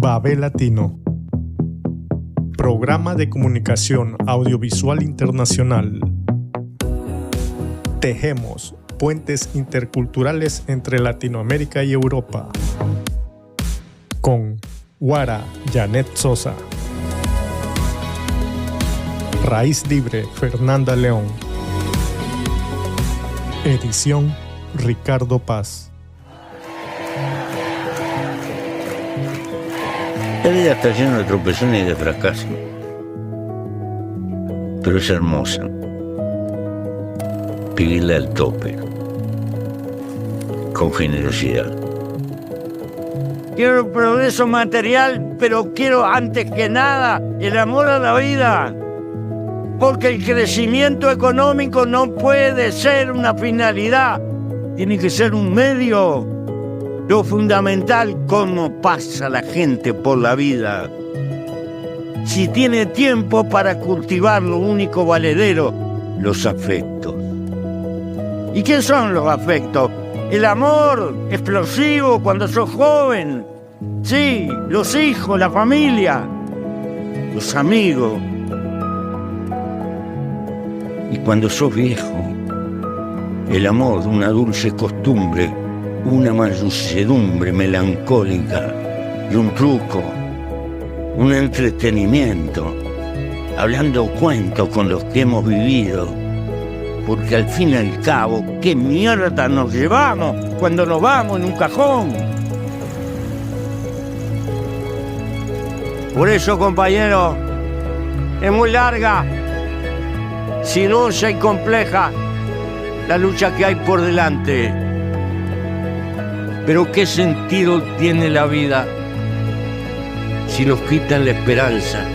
Babel Latino. Programa de comunicación audiovisual internacional. Tejemos puentes interculturales entre Latinoamérica y Europa. Con Guara Janet Sosa. Raíz Libre Fernanda León. Edición Ricardo Paz. La vida está llena de tropezones y de fracasos, pero es hermosa. Vivirla al tope, con generosidad. Quiero el progreso material, pero quiero antes que nada el amor a la vida. Porque el crecimiento económico no puede ser una finalidad, tiene que ser un medio. Lo fundamental, cómo pasa la gente por la vida. Si tiene tiempo para cultivar lo único valedero, los afectos. ¿Y qué son los afectos? El amor explosivo cuando sos joven. Sí, los hijos, la familia, los amigos. Y cuando sos viejo, el amor de una dulce costumbre, una mansedumbre melancólica y un truco, un entretenimiento, hablando cuentos con los que hemos vivido, porque al fin y al cabo, ¿qué mierda nos llevamos cuando nos vamos en un cajón? Por eso, compañero, es muy larga, sinuosa y compleja la lucha que hay por delante. Pero ¿qué sentido tiene la vida si nos quitan la esperanza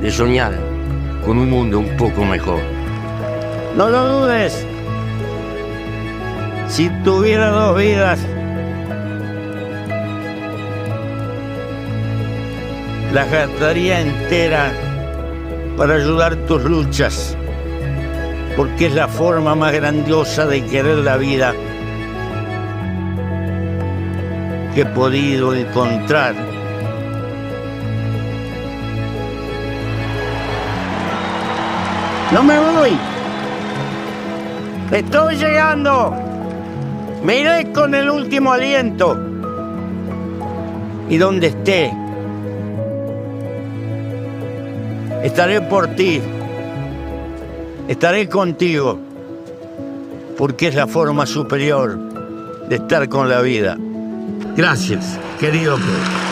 de soñar con un mundo un poco mejor? No lo dudes. Si tuviera dos vidas, las gastaría entera para ayudar tus luchas, porque es la forma más grandiosa de querer la vida que he podido encontrar. No me voy. Estoy llegando. Me iré con el último aliento. Y donde esté, estaré por ti. Estaré contigo. Porque es la forma superior de estar con la vida. Gracias, querido pueblo.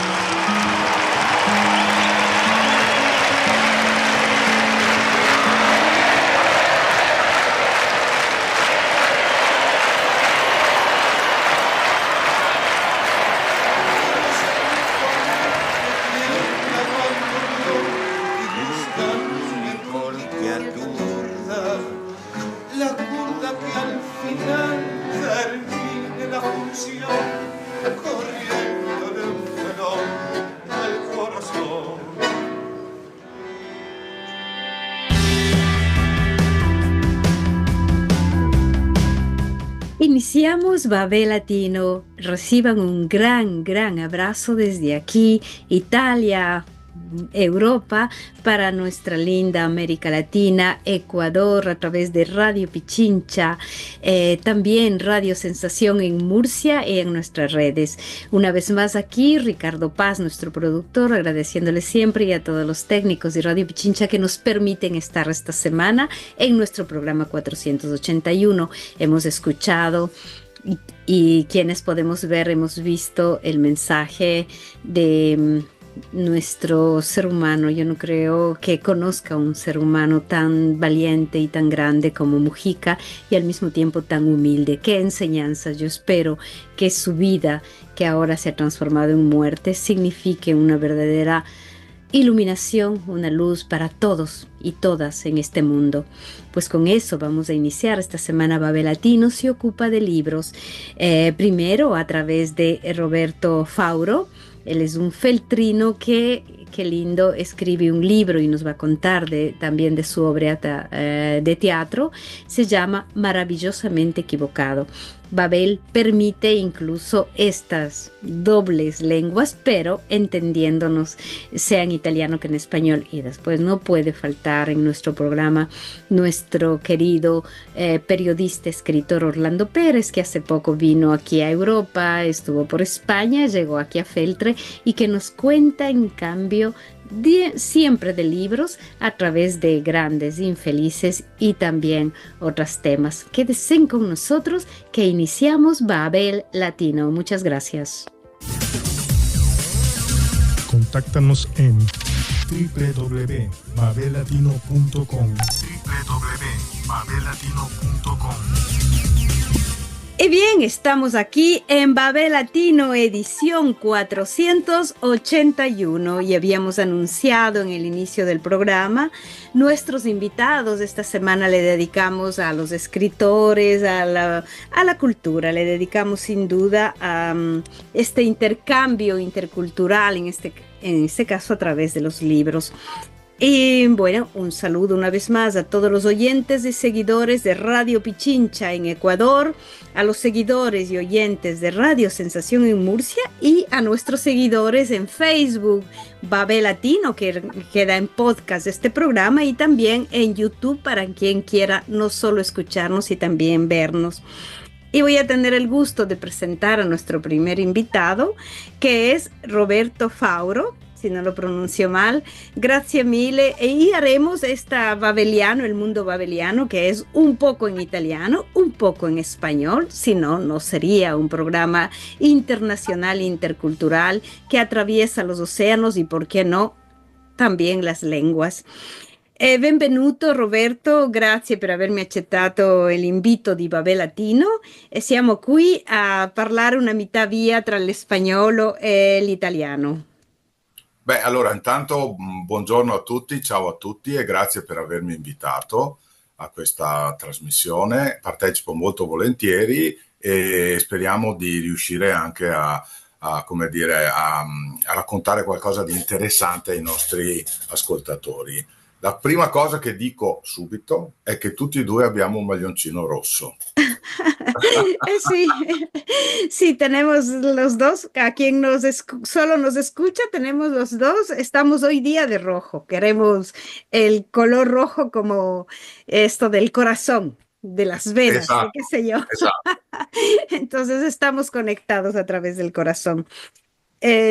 Iniciamos Babel Latino. Reciban un gran abrazo desde aquí, Italia, Europa, para nuestra linda América Latina, Ecuador, a través de Radio Pichincha, también Radio Sensación en Murcia y en nuestras redes. Una vez más aquí, Ricardo Paz, nuestro productor, agradeciéndole siempre y a todos los técnicos de Radio Pichincha que nos permiten estar esta semana en nuestro programa 481. Hemos escuchado y quienes podemos ver, hemos visto el mensaje de nuestro ser humano. Yo no creo que conozca un ser humano tan valiente y tan grande como Mujica y al mismo tiempo tan humilde. Qué enseñanzas. Yo espero que su vida, que ahora se ha transformado en muerte, signifique una verdadera iluminación, una luz para todos y todas en este mundo. Pues con eso vamos a iniciar esta semana. Babel Latino se ocupa de libros, primero a través de Roberto Fauro. Él es un feltrino que qué lindo, escribe un libro y nos va a contar también de su obra de teatro. Se llama Maravillosamente Equivocado. Babel permite incluso estas dobles lenguas, pero entendiéndonos, sea en italiano que en español. Y después no puede faltar en nuestro programa nuestro querido periodista, escritor Orlando Pérez, que hace poco vino aquí a Europa, estuvo por España, llegó aquí a Feltre y que nos cuenta en cambio siempre de libros a través de Grandes Infelices y también otros temas. Quédense con nosotros que iniciamos Babel Latino. Muchas gracias. Contáctanos en www.babellatino.com www.babellatino.com. Y bien, estamos aquí en Babel Latino, edición 481, y habíamos anunciado en el inicio del programa nuestros invitados. Esta semana le dedicamos a los escritores, a la cultura, le dedicamos sin duda a este intercambio intercultural, en este caso a través de los libros. Y bueno, un saludo una vez más a todos los oyentes y seguidores de Radio Pichincha en Ecuador, a los seguidores y oyentes de Radio Sensación en Murcia y a nuestros seguidores en Facebook, Babel Latino, que queda en podcast este programa, y también en YouTube para quien quiera no solo escucharnos y también vernos. Y voy a tener el gusto de presentar a nuestro primer invitado, que es Roberto Fauro, si no lo pronuncio mal. Gracias mille. Y haremos el mundo babeliano, que es un poco en italiano, un poco en español, si no, no sería un programa internacional, intercultural, que atraviesa los océanos y, por qué no, también las lenguas. Benvenuto Roberto, grazie per avermi accettato l'invito di Babel Latino, e siamo qui a parlare una metà via tra l'espagnolo e l'italiano. Beh, allora intanto buongiorno a tutti, ciao a tutti e grazie per avermi invitato a questa trasmissione. Partecipo molto volentieri e speriamo di riuscire anche a raccontare qualcosa di interessante ai nostri ascoltatori. La prima cosa che dico subito è che tutti e due abbiamo un maglioncino rosso. Sí, sí, tenemos los dos. A quien solo nos escucha, tenemos los dos. Estamos hoy día de rojo. Queremos el color rojo como esto del corazón, de las venas, Esatto, qué sé yo. esatto. Entonces estamos conectados a través del corazón.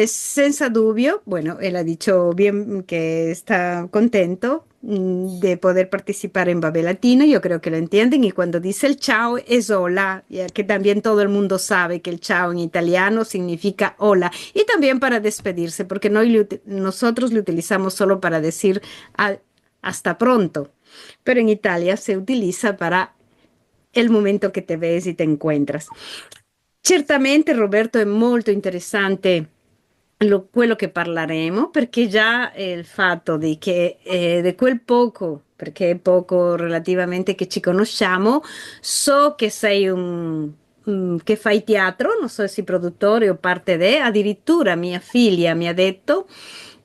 Senza dubbio, bueno, él ha dicho bien que está contento de poder participar en Babel Latino. Yo creo que lo entienden, y cuando dice el ciao es hola, ya que también todo el mundo sabe que el ciao en italiano significa hola, y también para despedirse, porque nosotros lo utilizamos solo para decir hasta pronto, pero en Italia se utiliza para el momento que te ves y te encuentras. Certamente Roberto è molto interessante quello che parleremo, perché già il fatto di che di quel poco, perché è poco relativamente che ci conosciamo, so che sei che fai teatro, non so se produttore o parte addirittura mia figlia mi ha detto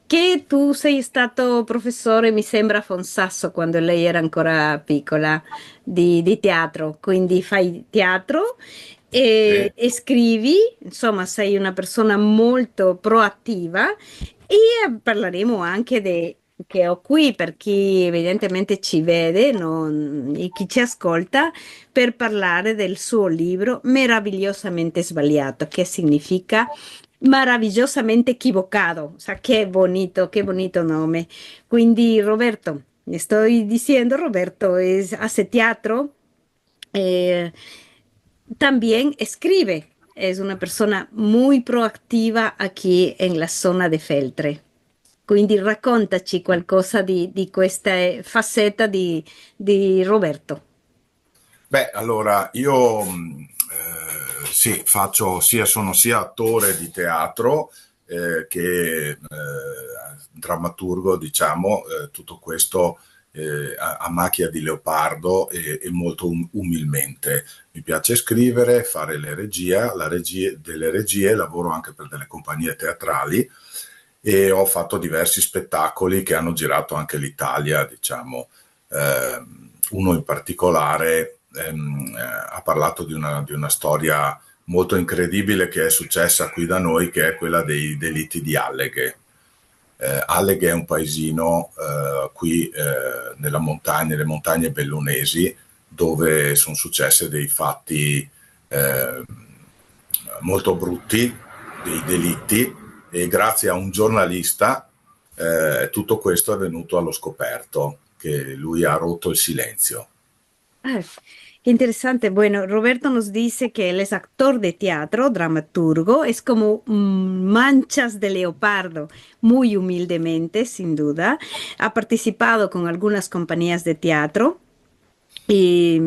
che tu sei stato professore, mi sembra a Fonsasso, quando lei era ancora piccola, di teatro, quindi fai teatro e scrivi, insomma sei una persona molto proattiva, e parleremo anche che ho qui, per chi evidentemente ci vede e chi ci ascolta, per parlare del suo libro Meravigliosamente Sbagliato, che significa maravillosamente equivocado. O sea, qué bonito nome. Quindi Roberto, estoy diciendo, Roberto hace teatro, también escribe, es una persona muy proactiva aquí en la zona de Feltre. Quindi raccontaci qualcosa di questa facetta di Roberto. Beh, allora io sì, sono sia attore di teatro che drammaturgo, diciamo, tutto questo a macchia di leopardo e molto umilmente. Mi piace scrivere, fare delle regie, lavoro anche per delle compagnie teatrali e ho fatto diversi spettacoli che hanno girato anche l'Italia, diciamo. Uno in particolare ha parlato di una storia molto incredibile che è successa qui da noi, che è quella dei delitti di Alleghe. Alleghe è un paesino qui nella montagna, nelle montagne bellunesi, dove sono successe dei fatti molto brutti, dei delitti, e grazie a un giornalista tutto questo è venuto allo scoperto, che lui ha rotto il silenzio. Ah, qué interesante. Bueno, Roberto nos dice que él es actor de teatro, dramaturgo, es como Manchas de Leopardo, muy humildemente, sin duda. Ha participado con algunas compañías de teatro y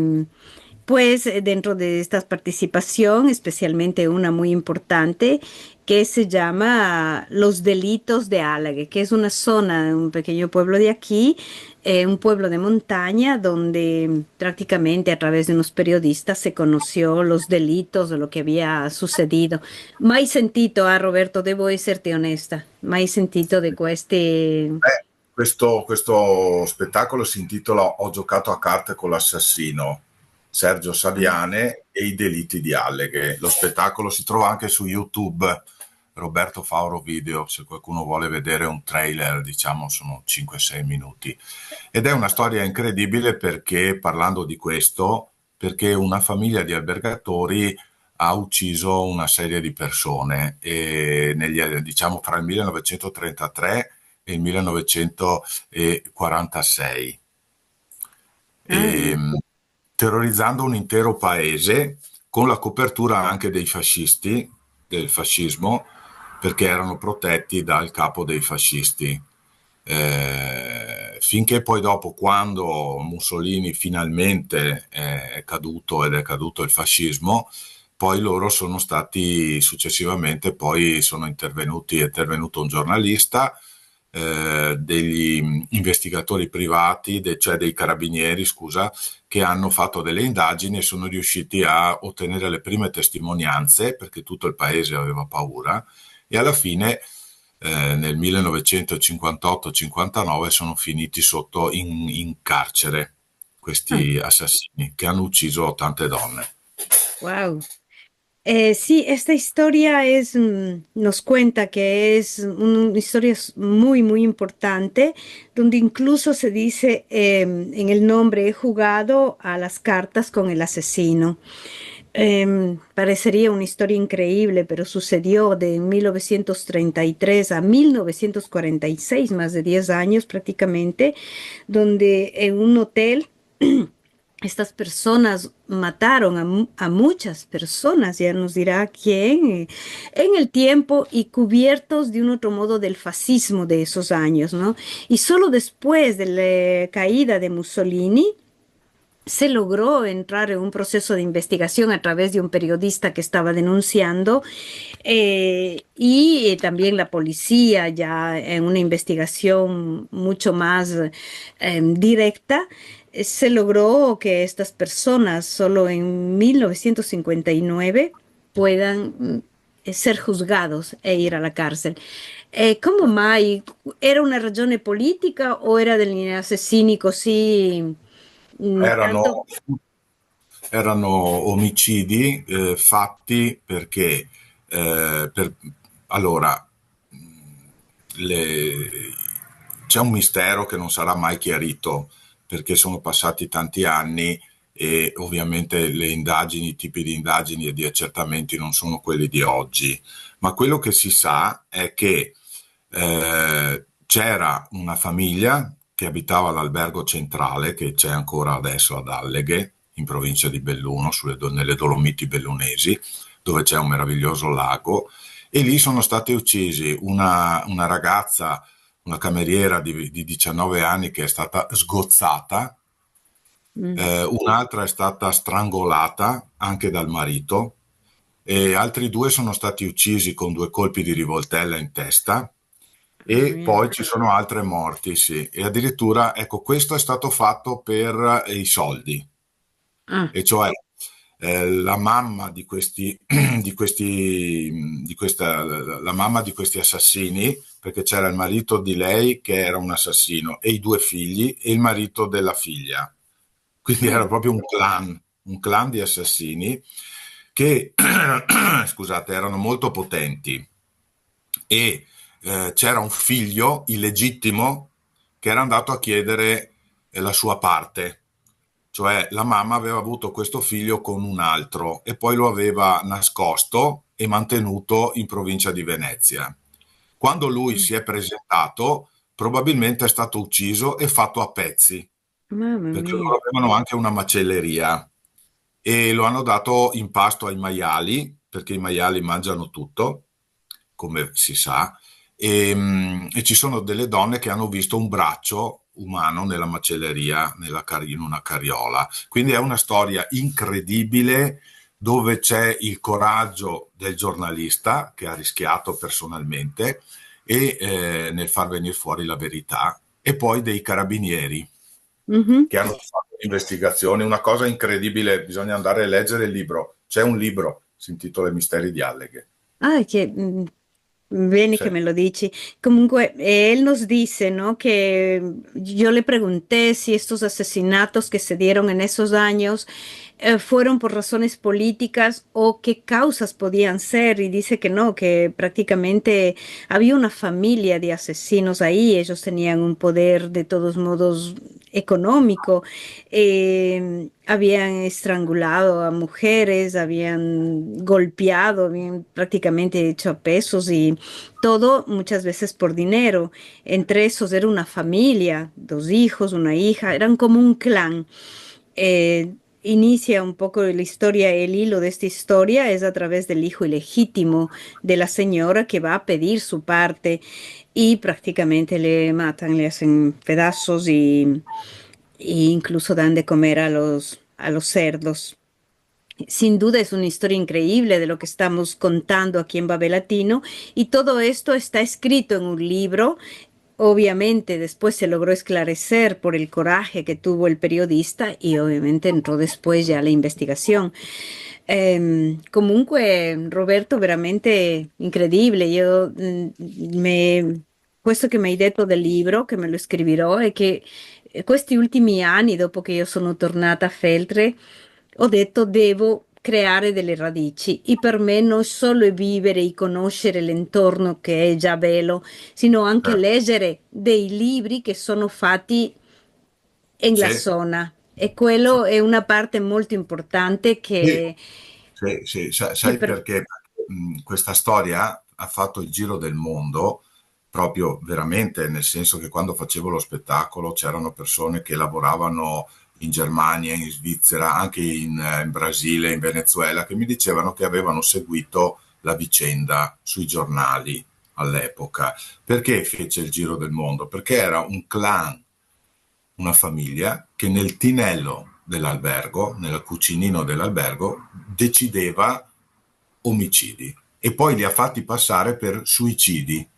pues dentro de esta participación, especialmente una muy importante que se llama Los Delitos de Álague, que es una zona, un pequeño pueblo de aquí, un pueblo de montaña donde prácticamente a través de unos periodistas se conoció los delitos de lo que había sucedido. Mai sentito, Roberto, devo esserti onesta, mai sentito di questi... Questo spettacolo si intitola Ho giocato a carte con l'assassino, Sergio Saviane e i delitti di Alleghe. Lo spettacolo si trova anche su YouTube, Roberto Fauro Video, se qualcuno vuole vedere un trailer, diciamo sono 5-6 minuti. Ed è una storia incredibile perché, parlando di questo, perché una famiglia di albergatori ha ucciso una serie di persone, e diciamo fra il 1933 e il 1946, terrorizzando un intero paese con la copertura anche dei fascisti, del fascismo, perché erano protetti dal capo dei fascisti. Finché poi dopo, quando Mussolini finalmente è caduto ed è caduto il fascismo, poi loro sono stati successivamente, poi sono intervenuti, è intervenuto un giornalista, degli investigatori privati, cioè dei carabinieri, scusa, che hanno fatto delle indagini e sono riusciti a ottenere le prime testimonianze, perché tutto il paese aveva paura, e alla fine nel 1958-59 sono finiti sotto in carcere questi assassini che hanno ucciso tante donne. Wow. Sí, esta historia es, nos cuenta que es una historia muy, muy importante, donde incluso se dice en el nombre, he jugado a las cartas con el asesino. Parecería una historia increíble, pero sucedió de 1933 a 1946, más de 10 años prácticamente, donde en un hotel estas personas mataron a muchas personas, ya nos dirá quién, en el tiempo y cubiertos de un otro modo del fascismo de esos años, ¿no? Y solo después de la caída de Mussolini, se logró entrar en un proceso de investigación a través de un periodista que estaba denunciando y también la policía ya en una investigación mucho más directa. Se logró que estas personas solo en 1959 puedan ser juzgados e ir a la cárcel. Come mai? Era una ragione politica o era degli assassini così? Erano, erano omicidi fatti perché allora c'è un mistero che non sarà mai chiarito, perché sono passati tanti anni e ovviamente le indagini, i tipi di indagini e di accertamenti non sono quelli di oggi, ma quello che si sa è che c'era una famiglia che abitava all'albergo centrale, che c'è ancora adesso ad Alleghe, in provincia di Belluno, nelle Dolomiti bellunesi, dove c'è un meraviglioso lago, e lì sono stati uccisi una ragazza, una cameriera di 19 anni che è stata sgozzata, un'altra è stata strangolata anche dal marito, e altri 2 sono stati uccisi con 2 colpi di rivoltella in testa, e poi ci sono altre morti, sì. E addirittura, ecco, questo è stato fatto per i soldi. E cioè la mamma di questi, la mamma di questi assassini, perché c'era il marito di lei che era un assassino e i due figli e il marito della figlia. Quindi era proprio un clan di assassini che, scusate, erano molto potenti e c'era un figlio illegittimo che era andato a chiedere la sua parte, cioè la mamma aveva avuto questo figlio con un altro e poi lo aveva nascosto e mantenuto in provincia di Venezia. Quando lui Mm. si è presentato, probabilmente è stato ucciso e fatto a pezzi, Mamma perché mia. loro avevano anche una macelleria e lo hanno dato in pasto ai maiali, perché i maiali mangiano tutto, come si sa, e ci sono delle donne che hanno visto un braccio umano nella macelleria, in una carriola. Quindi è una storia incredibile dove c'è il coraggio del giornalista che ha rischiato personalmente e nel far venire fuori la verità e poi dei carabinieri Mhm. che hanno fatto l'investigazione, una cosa incredibile, bisogna andare a leggere il libro. C'è un libro, si intitola I misteri di Alleghe. Ah, bene Sì. que me lo dici. Comunque, él nos dice, ¿no? Que yo le pregunté si estos asesinatos que se dieron en esos años fueron por razones políticas o qué causas podían ser. Y dice que no, que prácticamente había una familia de asesinos ahí. Ellos tenían un poder de todos modos económico. Habían estrangulado a mujeres, habían golpeado, habían prácticamente hecho a pesos y todo muchas veces por dinero. Entre esos era una familia, dos hijos, una hija, eran como un clan. Inicia un poco la historia, el hilo de esta historia es a través del hijo ilegítimo de la señora que va a pedir su parte y prácticamente le matan, le hacen pedazos y incluso dan de comer a los cerdos. Sin duda es una historia increíble de lo que estamos contando aquí en Babel Latino y todo esto está escrito en un libro. Obviamente después se logró esclarecer por el coraje que tuvo el periodista y obviamente entrò después ya la investigazione. Comunque Roberto, veramente incredibile. Questo che mi hai detto del libro, che me lo scriverò, è che questi ultimi anni, dopo che io sono tornata a Feltre, ho detto devo creare delle radici e per me non solo è vivere e conoscere l'entorno che è già bello, sino anche Certo. leggere dei libri che sono fatti nella Sì, zona e quello è una parte molto importante sì, sì, sì. che Sai per... perché? Questa storia ha fatto il giro del mondo proprio veramente, nel senso che quando facevo lo spettacolo c'erano persone che lavoravano in Germania, in Svizzera, anche in Brasile, in Venezuela, che mi dicevano che avevano seguito la vicenda sui giornali all'epoca. Perché fece il giro del mondo? Perché era un clan, una famiglia che nel tinello dell'albergo, nel cucinino dell'albergo, decideva omicidi e poi li ha fatti passare per suicidi,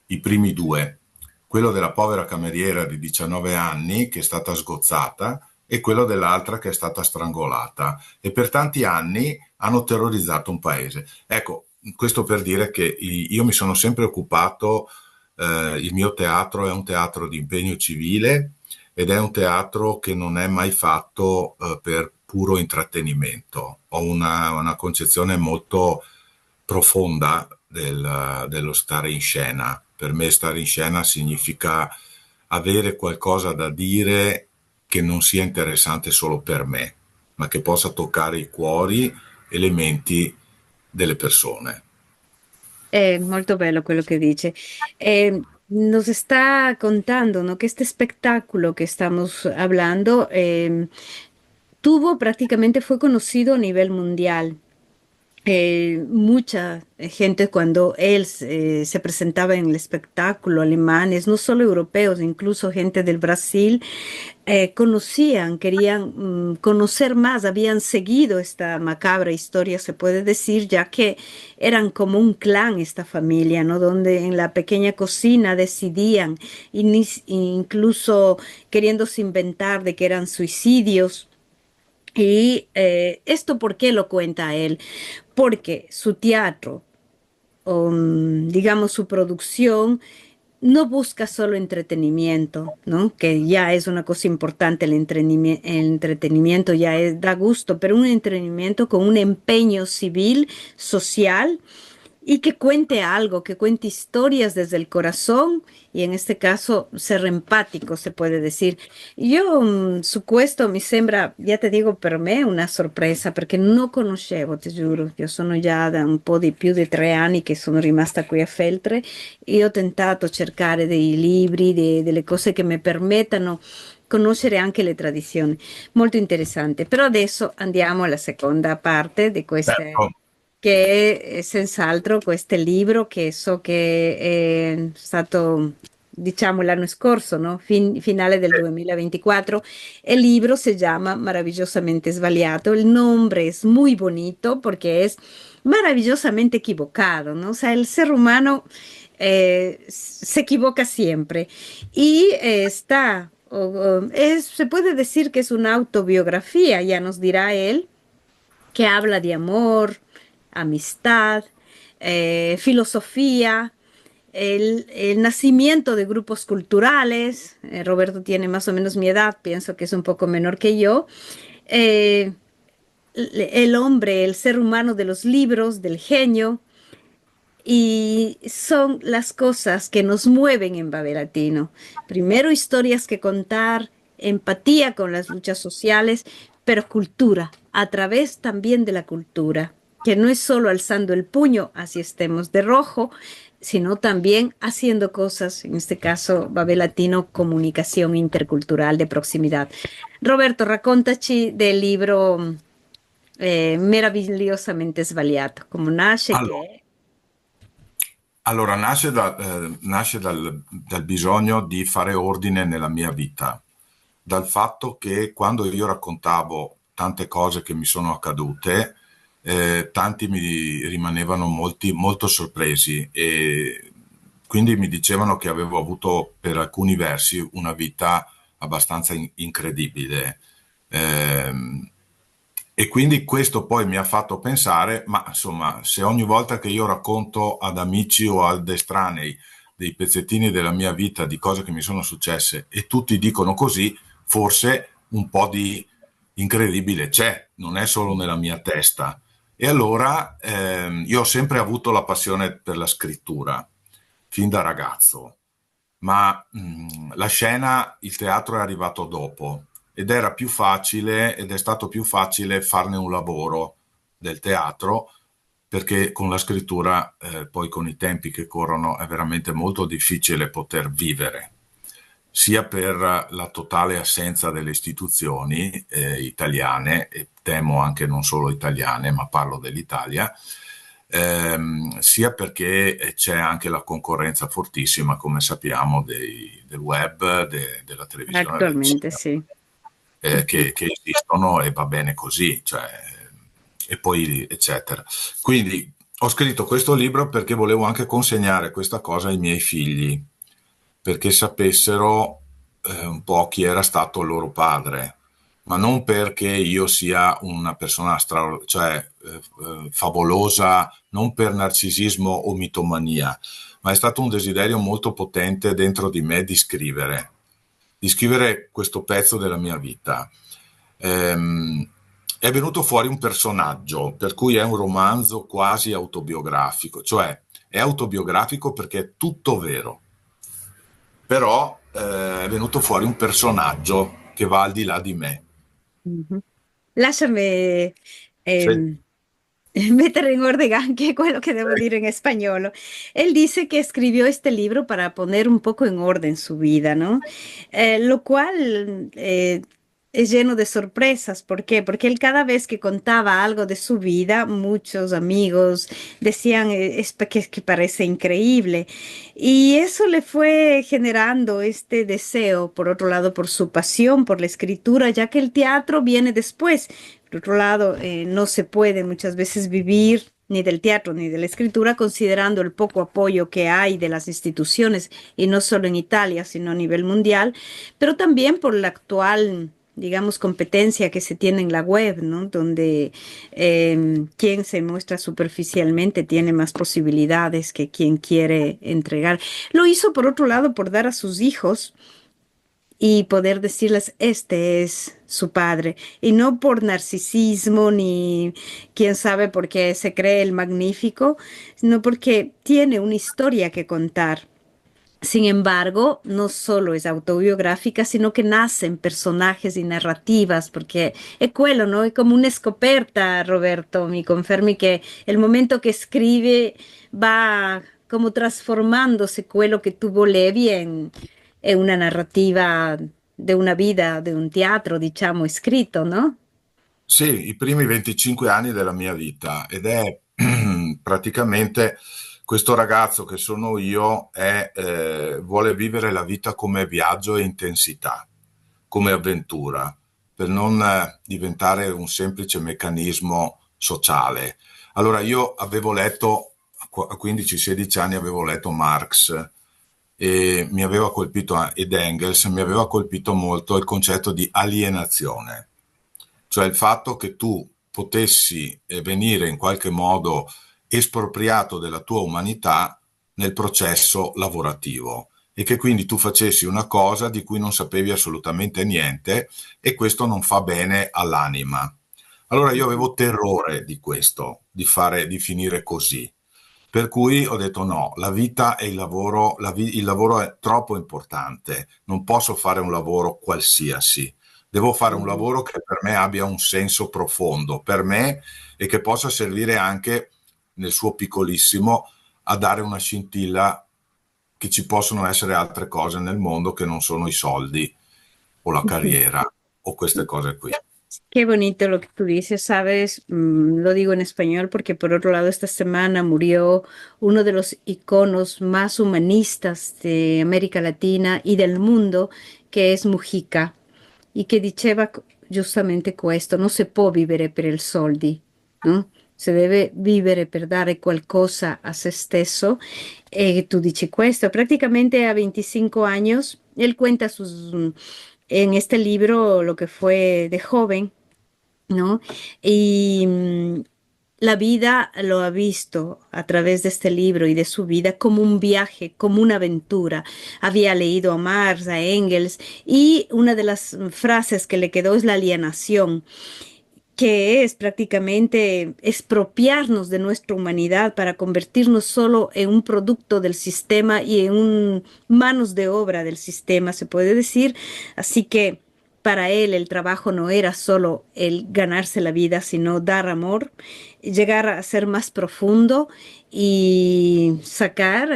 i primi due, quello della povera cameriera di 19 anni che è stata sgozzata e quello dell'altra che è stata strangolata e per tanti anni hanno terrorizzato un paese. Ecco, questo per dire che io mi sono sempre occupato, il mio teatro è un teatro di impegno civile ed è un teatro che non è mai fatto per puro intrattenimento. Ho una concezione molto profonda dello stare in scena. Per me stare in scena significa avere qualcosa da dire che non sia interessante solo per me, ma che possa toccare i cuori e le menti delle persone. È molto bello quello che dice. Nos está contando, ¿no? Que este espectáculo que estamos hablando tuvo prácticamente, fue conocido a nivel mundial. Mucha gente cuando él se presentaba en el espectáculo, alemanes, no solo europeos, incluso gente del Brasil, conocían, querían conocer más, habían seguido esta macabra historia, se puede decir, ya que eran como un clan esta familia, ¿no? Donde en la pequeña cocina decidían, incluso queriéndose inventar de que eran suicidios Y esto, ¿por qué lo cuenta él? Porque su teatro, digamos, su producción, no busca solo entretenimiento, ¿no? Que ya es una cosa importante, el entretenimiento ya da gusto, pero un entretenimiento con un empeño civil, social, y que cuente algo, que cuente historias desde el corazón y en este caso ser empático, se puede decir. Io su questo mi sembra, ya te dico, per me una sorpresa perché non conoscevo, ti giuro, io sono già da un po' di più di 3 anni che sono rimasta qui a Feltre e ho tentato cercare dei libri, delle cose che mi permettano conoscere anche le tradizioni. Molto interessante. Però adesso andiamo alla seconda parte di queste Certo. che è senz'altro questo libro che so che è stato, diciamo, l'anno scorso, no? Finale del 2024. El libro se llama Maravillosamente Svaliato. El nombre es muy bonito porque es maravillosamente equivocado, ¿no? O sea, el ser humano se equivoca siempre y se puede decir que es una autobiografía, ya nos dirá él, que habla de amor, amistad, filosofía, el nacimiento de grupos culturales. Roberto tiene más o menos mi edad, pienso que es un poco menor que yo. Eh, el hombre, el ser humano de los libros, del genio, y son las cosas que nos mueven en Babel Latino. Primero, historias que contar, empatía con las luchas sociales, pero cultura, a través también de la cultura, que no es solo alzando el puño, así estemos de rojo, sino también haciendo cosas, en este caso, Babel Latino, comunicación intercultural de proximidad. Roberto, raccontaci del libro Meravigliosamente Sbagliato, come nasce, che Allora, è. allora, nasce dal bisogno di fare ordine nella mia vita, dal fatto che quando io raccontavo tante cose che mi sono accadute, tanti mi rimanevano molto sorpresi e quindi mi dicevano che avevo avuto per alcuni versi una vita abbastanza incredibile. Ehm, e quindi questo poi mi ha fatto pensare, ma insomma, se ogni volta che io racconto ad amici o ad estranei dei pezzettini della mia vita, di cose che mi sono successe e tutti dicono così, forse un po' di incredibile c'è, non è solo nella mia testa. E allora io ho sempre avuto la passione per la scrittura, fin da ragazzo, ma la scena, il teatro è arrivato dopo ed era più facile ed è stato più facile farne un lavoro del teatro perché con la scrittura, poi con i tempi che corrono, è veramente molto difficile poter vivere, sia per la totale assenza delle istituzioni italiane, e temo anche non solo italiane, ma parlo dell'Italia, sia perché c'è anche la concorrenza fortissima, come sappiamo, del web, della televisione, del Actualmente cinema, sì. che esistono e va bene così, cioè, e poi eccetera. Quindi ho scritto questo libro perché volevo anche consegnare questa cosa ai miei figli, perché sapessero un po' chi era stato il loro padre, ma non perché io sia una persona favolosa, non per narcisismo o mitomania, ma è stato un desiderio molto potente dentro di me di scrivere questo pezzo della mia vita. È venuto fuori un personaggio, per cui è un romanzo quasi autobiografico, cioè è autobiografico perché è tutto vero, però è venuto fuori un personaggio che va al di là di me. Mhm. Lasciami Sì. mettere in ordine anche quello che devo dire en español. Él dice que escribió este libro para poner un poco en orden su vida, ¿no? Lo cual es lleno de sorpresas. ¿Por qué? Porque él cada vez que contaba algo de su vida, muchos amigos decían que parece increíble. Y eso le fue generando este deseo, por otro lado, por su pasión por la escritura, ya que el teatro viene después. Por otro lado, no se puede muchas veces vivir ni del teatro ni de la escritura considerando el poco apoyo que hay de las instituciones, y no solo en Italia, sino a nivel mundial, pero también por la actual, digamos, competencia que se tiene en la web, ¿no? Donde quien se muestra superficialmente tiene más posibilidades que quien quiere entregar. Lo hizo, por otro lado, por dar a sus hijos y poder decirles, este es su padre, y no por narcisismo ni quién sabe por qué se cree el magnífico, sino porque tiene una historia que contar. Sin embargo, no solo es autobiográfica, sino que nacen personajes y narrativas, porque es quello, ¿no? Es como una escoperta, Roberto, mi confermi que el momento que escribe va como transformándose quello que tuvo Levi en una narrativa de una vida, de un teatro, diciamo, scritto, no? Sì, i primi 25 anni della mia vita ed è praticamente questo ragazzo che sono io vuole vivere la vita come viaggio e intensità, come avventura, per non diventare un semplice meccanismo sociale. Allora io avevo letto, a 15-16 anni avevo letto Marx e mi aveva colpito, ed Engels, mi aveva colpito molto il concetto di alienazione, cioè il fatto che tu potessi venire in qualche modo espropriato della tua umanità nel processo lavorativo e che quindi tu facessi una cosa di cui non sapevi assolutamente niente e questo non fa bene all'anima. Allora io avevo terrore di questo, di finire così. Per cui ho detto no, la vita e il lavoro, il lavoro è troppo importante, non posso fare un lavoro qualsiasi, devo fare un Mhm. lavoro che per me abbia un senso profondo, per me e che possa servire anche nel suo piccolissimo a dare una scintilla che ci possono essere altre cose nel mondo che non sono i soldi o la carriera o queste cose qui. Qué bonito lo que tú dices, sabes. Lo digo en español porque por otro lado esta semana murió uno de los iconos más humanistas de América Latina y del mundo, que es Mujica, y che diceva giustamente questo, non si può vivere per i soldi, no? Si deve vivere per dare qualcosa a se stesso. E tú dices questo, prácticamente a 25 años, él cuenta en este libro lo que fue de joven, ¿no? Y la vida lo ha visto a través de este libro y de su vida como un viaje, como una aventura. Había leído a Marx, a Engels, y una de las frases que le quedó es la alienación, que es prácticamente expropiarnos de nuestra humanidad para convertirnos solo en un producto del sistema y en manos de obra del sistema, se puede decir. Así que para él el trabajo no era solo el ganarse la vida, sino dar amor, llegar a ser más profundo y sacar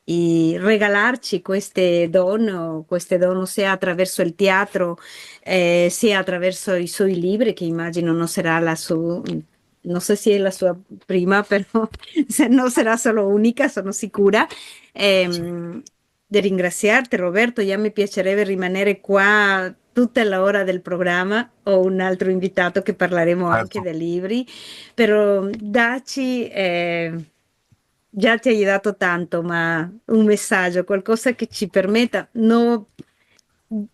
y regalarci queste dono sia attraverso il teatro, sia attraverso i suoi libri, che immagino non sarà la sua, non so se è la sua prima, però se non sarà solo unica, sono sicura. Di ringraziarti, Roberto, già mi piacerebbe rimanere qua tutta l'ora del programma. Ho un altro invitato che parleremo anche Certo. dei libri, però dacci, già ti hai dato tanto, ma un messaggio, qualcosa che ci permetta, no.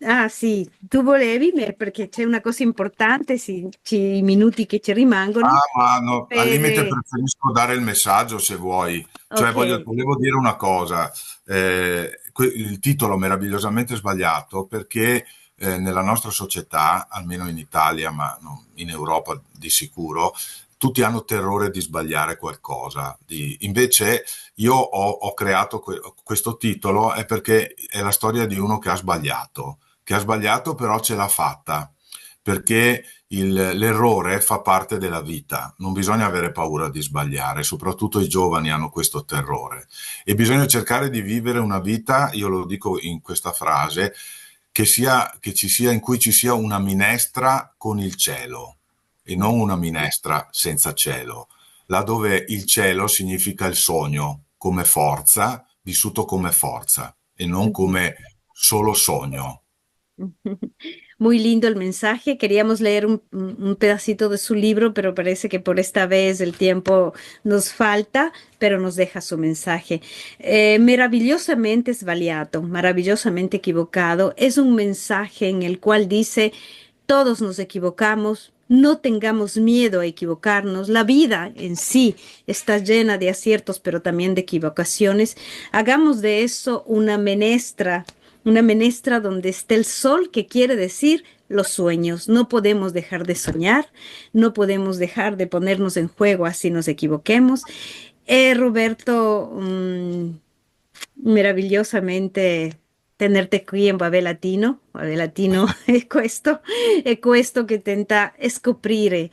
Ah sì, tu volevi, perché c'è una cosa importante, sì, i minuti che ci rimangono, Ma no, al limite per... preferisco dare il messaggio se vuoi. Cioè, Ok, volevo dire una cosa. Il titolo meravigliosamente sbagliato perché nella nostra società, almeno in Italia, ma in Europa di sicuro, tutti hanno terrore di sbagliare qualcosa. Invece io ho creato questo titolo è perché è la storia di uno che ha sbagliato però ce l'ha fatta perché l'errore fa parte della vita, non bisogna avere paura di sbagliare, soprattutto i giovani hanno questo terrore e bisogna cercare di vivere una vita, io lo dico in questa frase, in cui ci sia una minestra con il cielo e non una minestra senza cielo, là dove il cielo significa il sogno come forza, vissuto come forza e non come solo sogno. Muy lindo el mensaje. Queríamos leer un pedacito de su libro, pero parece que por esta vez el tiempo nos falta, pero nos deja su mensaje. Maravillosamente svaliato, maravillosamente equivocado. Es un mensaje en el cual dice, todos nos equivocamos. No tengamos miedo a equivocarnos. La vida en sí está llena de aciertos, pero también de equivocaciones. Hagamos de eso una menestra donde esté el sol, que quiere decir los sueños. No podemos dejar de soñar, no podemos dejar de ponernos en juego así nos equivoquemos. Roberto, maravillosamente tenerte qui in Babel Latino. Babel Latino è questo che tenta scoprire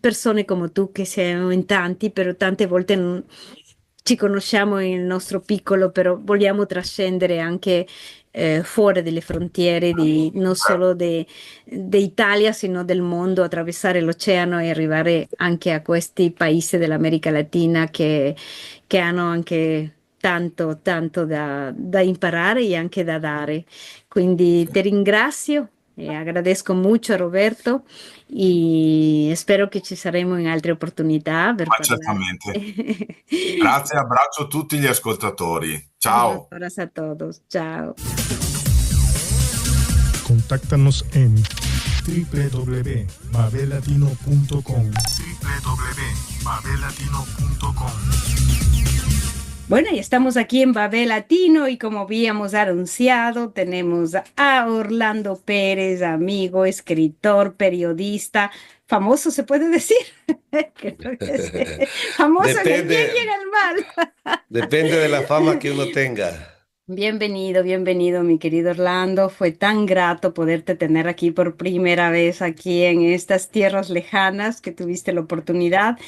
persone come tu che siamo in tanti, però tante volte ci conosciamo nel nostro piccolo, però vogliamo trascendere anche fuori delle frontiere non solo d'Italia, sino del mondo, attraversare l'oceano e arrivare anche a questi paesi dell'America Latina che hanno anche tanto, tanto da imparare e anche da dare. Quindi ti ringrazio e agradezco molto a Roberto e spero che ci saremo in altre opportunità per Ma parlare. certamente. Grazie, abbraccio a tutti gli ascoltatori. Ciao. Buenas a todos. Ciao. Contáctanos en www.babellatino.com www.babellatino.com. Bueno, y estamos aquí en Babel Latino y como habíamos anunciado, tenemos a Orlando Pérez, amigo, escritor, periodista, famoso, ¿se puede decir? Creo que sí. Famoso en el bien y en el mal. Depende de la fama que uno tenga. Bienvenido, bienvenido, mi querido Orlando. Fue tan grato poderte tener aquí por primera vez aquí en estas tierras lejanas que tuviste la oportunidad.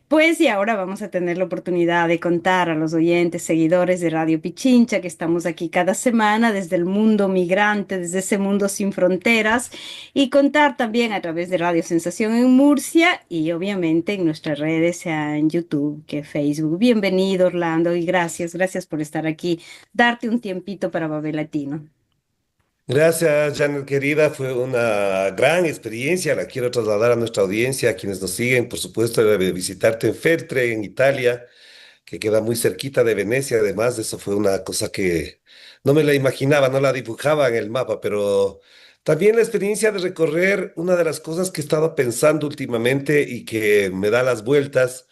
Pues y ahora vamos a tener la oportunidad de contar a los oyentes, seguidores de Radio Pichincha, que estamos aquí cada semana desde el mundo migrante, desde ese mundo sin fronteras, y contar también a través de Radio Sensación en Murcia y obviamente en nuestras redes, sea en YouTube que Facebook. Bienvenido, Orlando, y gracias por estar aquí, darte un tiempito para Babel Latino. Gracias, Janet querida. Fue una gran experiencia. La quiero trasladar a nuestra audiencia, a quienes nos siguen, por supuesto, de visitarte en Feltre, en Italia, que queda muy cerquita de Venecia. Además, eso fue una cosa que no me la imaginaba, no la dibujaba en el mapa, pero también la experiencia de recorrer una de las cosas que he estado pensando últimamente y que me da las vueltas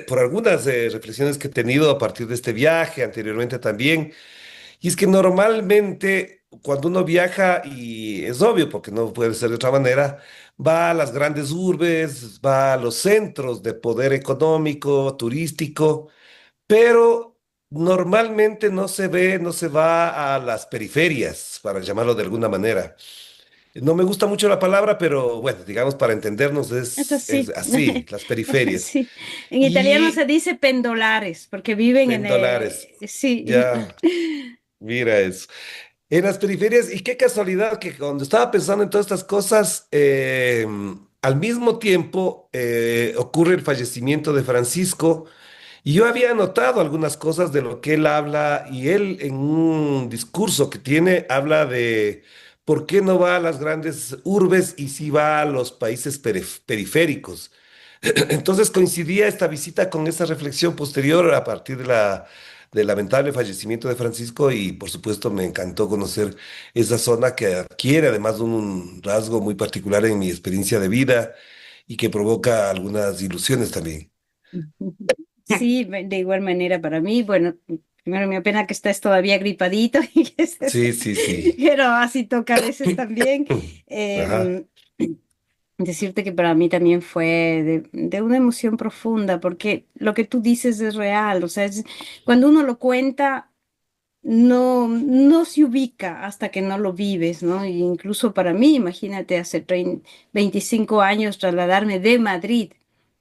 por algunas reflexiones que he tenido a partir de este viaje, anteriormente también. Y es que normalmente cuando uno viaja, y es obvio porque no puede ser de otra manera, va a las grandes urbes, va a los centros de poder económico, turístico, pero normalmente no se ve, no se va a las periferias, para llamarlo de alguna manera. No me gusta mucho la palabra, pero bueno, digamos para entendernos Es así. es así, las periferias. Sí. En italiano se Y dice pendolares, porque viven en pendolares, sí. ya, mira eso. En las periferias, y qué casualidad que cuando estaba pensando en todas estas cosas, al mismo tiempo ocurre el fallecimiento de Francisco, y yo había notado algunas cosas de lo que él habla, y él en un discurso que tiene habla de por qué no va a las grandes urbes y sí va a los países periféricos. Entonces coincidía esta visita con esa reflexión posterior a partir de del lamentable fallecimiento de Francisco y por supuesto me encantó conocer esa zona que adquiere además un rasgo muy particular en mi experiencia de vida y que provoca algunas ilusiones también. Sí, de igual manera para mí, bueno, primero me apena que estés todavía gripadito y que Sí, sí, sí. pero así toca a veces también. Ajá. Em, Decirte que para mí también fue de una emoción profunda, porque lo que tú dices es real, o sea, cuando uno lo cuenta, no se ubica hasta que no lo vives, ¿no? Y incluso para mí, imagínate, hace 25 años trasladarme de Madrid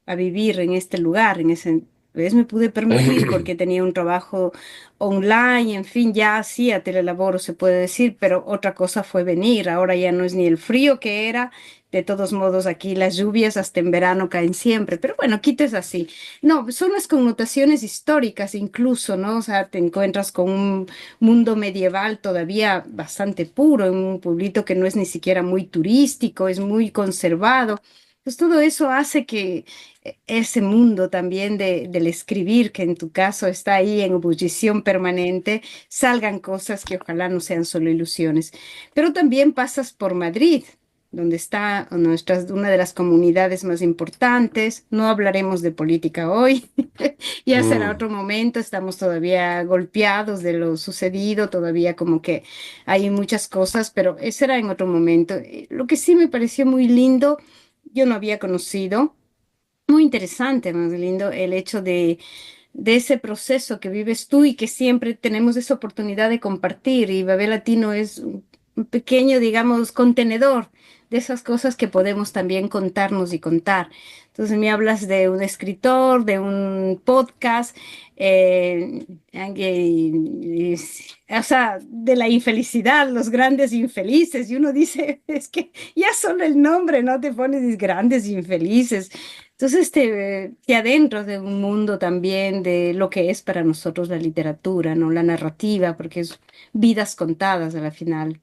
a vivir en este lugar, en ese ¿Ves? Me pude permitir porque tenía un trabajo online, en fin, ya hacía telelaboro, se puede decir, pero otra cosa fue venir. Ahora ya no es ni el frío que era. De todos modos, aquí las lluvias hasta en verano caen siempre, pero bueno, Quito es así. No, son las connotaciones históricas incluso, ¿no? O sea, te encuentras con un mundo medieval todavía bastante puro, en un pueblito que no es ni siquiera muy turístico, es muy conservado. Pues todo eso hace que ese mundo también del escribir, que en tu caso está ahí en ebullición permanente, salgan cosas que ojalá no sean solo ilusiones. Pero también pasas por Madrid, donde está una de las comunidades más importantes. No hablaremos de política hoy, ya será Mm. otro momento. Estamos todavía golpeados de lo sucedido, todavía como que hay muchas cosas, pero ese será en otro momento. Lo que sí me pareció muy lindo, yo no había conocido. Muy interesante, más lindo, el hecho de ese proceso que vives tú y que siempre tenemos esa oportunidad de compartir. Y Babel Latino es un pequeño, digamos, contenedor de esas cosas que podemos también contarnos y contar. Entonces me hablas de un escritor, de un podcast, o sea, de la infelicidad, los grandes infelices. Y uno dice, es que ya solo el nombre no te pones grandes infelices. Entonces te adentro de un mundo también de lo que es para nosotros la literatura, ¿no? La narrativa, porque es vidas contadas a la final.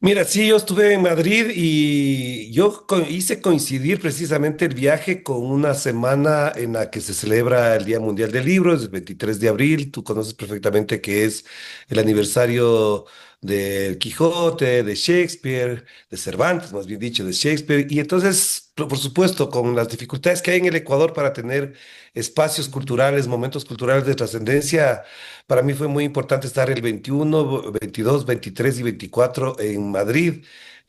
Mira, sí, yo estuve en Madrid y yo hice coincidir precisamente el viaje con una semana en la que se celebra el Día Mundial del Libro, es el 23 de abril. Tú conoces perfectamente que es el aniversario del Quijote, de Shakespeare, de Cervantes, más bien dicho, de Shakespeare. Y entonces, por supuesto, con las dificultades que hay en el Ecuador para tener espacios culturales, momentos culturales de trascendencia, para mí fue muy importante estar el 21, 22, 23 y 24 en Madrid,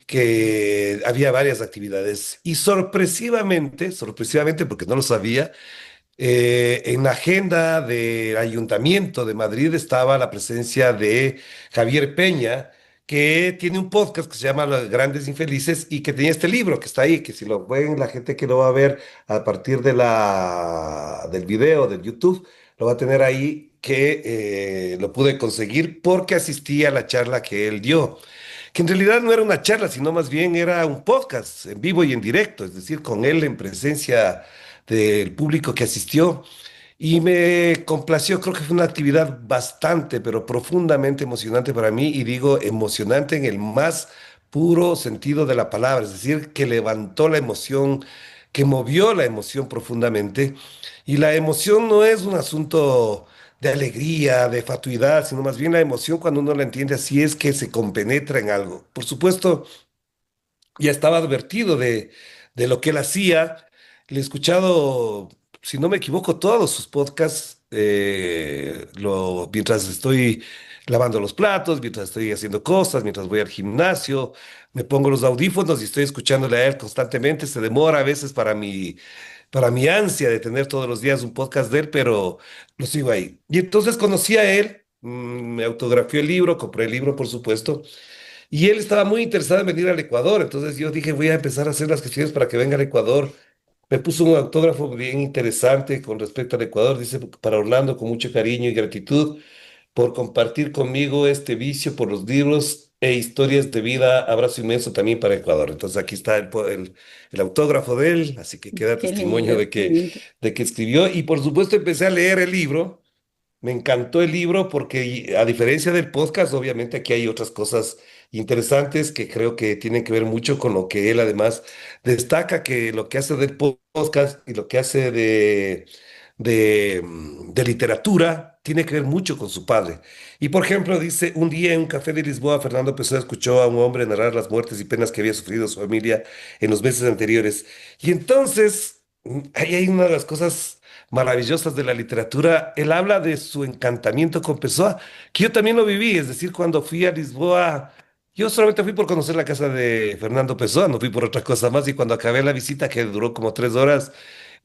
que había varias actividades. Y sorpresivamente, porque no lo sabía, en la agenda del Ayuntamiento de Madrid estaba la presencia de Javier Peña, que tiene un podcast que se llama Los Grandes Infelices y que tenía este libro que está ahí, que si lo ven, la gente que lo va a ver a partir de del video de YouTube, lo va a tener ahí, que lo pude conseguir porque asistí a la charla que él dio, que en realidad no era una charla, sino más bien era un podcast en vivo y en directo, es decir, con él en presencia del público que asistió. Y me complació, creo que fue una actividad bastante, pero profundamente emocionante para mí, y digo emocionante en el más puro sentido de la palabra, es decir, que levantó la emoción, que movió la emoción profundamente. Y la emoción no es un asunto de alegría, de fatuidad, sino más bien la emoción cuando uno la entiende así es que se compenetra en algo. Por supuesto, ya estaba advertido de lo que él hacía. Le he escuchado, si no me equivoco, todos sus podcasts, mientras estoy lavando los platos, mientras estoy haciendo cosas, mientras voy al gimnasio, me pongo los audífonos y estoy escuchándole a él constantemente. Se demora a veces para mi ansia de tener todos los días un podcast de él, pero lo sigo ahí. Y entonces conocí a él, me autografió el libro, compré el libro, por supuesto. Y él estaba muy interesado en venir al Ecuador, entonces yo dije, voy a empezar a hacer las gestiones para que venga al Ecuador. Me puso un autógrafo bien interesante con respecto al Ecuador, dice, para Orlando, con mucho cariño y gratitud por compartir conmigo este vicio por los libros e historias de vida. Abrazo inmenso también para Ecuador. Entonces aquí está el autógrafo de él, así que queda Qué testimonio lindo, qué lindo. de que escribió. Y por supuesto empecé a leer el libro. Me encantó el libro porque a diferencia del podcast, obviamente aquí hay otras cosas interesantes que creo que tienen que ver mucho con lo que él además destaca, que lo que hace del podcast y lo que hace de literatura tiene que ver mucho con su padre. Y por ejemplo, dice, un día en un café de Lisboa, Fernando Pessoa escuchó a un hombre narrar las muertes y penas que había sufrido su familia en los meses anteriores. Y entonces, ahí hay una de las cosas maravillosas de la literatura. Él habla de su encantamiento con Pessoa, que yo también lo viví, es decir, cuando fui a Lisboa, yo solamente fui por conocer la casa de Fernando Pessoa, no fui por otra cosa más, y cuando acabé la visita, que duró como 3 horas,